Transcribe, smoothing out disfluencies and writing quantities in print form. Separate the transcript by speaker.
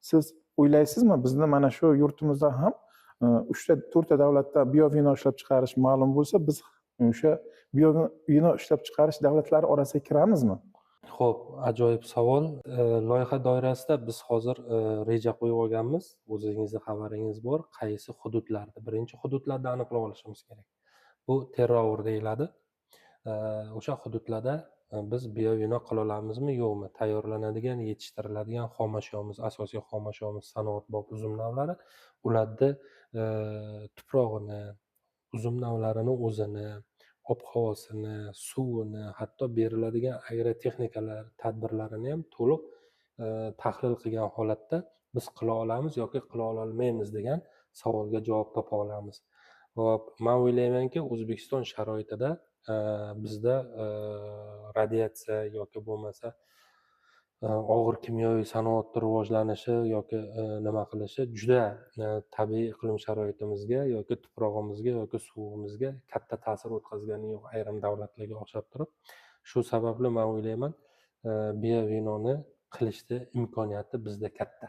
Speaker 1: Siz o'ylaysizmi, bizni mana shu yurtimizda ham 3 ta 4 ta davlatda biovino ishlab chiqarish ma'lum bo'lsa, biz o'sha biovino ishlab chiqarish davlatlari orasiga kiramizmi?
Speaker 2: Xo'p, ajoyib savol. Loyiha doirasida biz hozir reja qo'yib olganmiz. O'zingizda xabaringiz bor. Qaysi hududlarda, birinchi hududlarni aniqlab olishimiz kerak. Bu terrovr deyiladi. O'sha hududlarda biz biovino qila olamizmi, yo'qmi? Tayyorlanadigan, yetishtiriladigan xomashyomiz, asosiy xomashyomiz sanoatbop uzum navlari. Ularni tuprog'ini, uzum navlarini o'zini, ob-havosini, suvini, hatto beriladigan agrotexnikalar tadbirlarini ham to'liq tahlil qilgan holatda biz qila olamiz yoki qila olmaymiz degan savolga javob topa olamiz. Hop, men o'ylaymanki, O'zbekiston sharoitida bizda radiatsiya yoki bo'lmasa og'ir kimyoviy sanoatni rivojlanishi yoki nima qilishi juda tabiiy iqlim sharoitimizga yoki tuprog'imizga yoki suvimizga katta ta'sir o'tkazgani yo'q ayrim davlatlarga o'xshab turib. Shu sababli men o'ylayman, biovinoni qilishni imkoniyati bizda katta.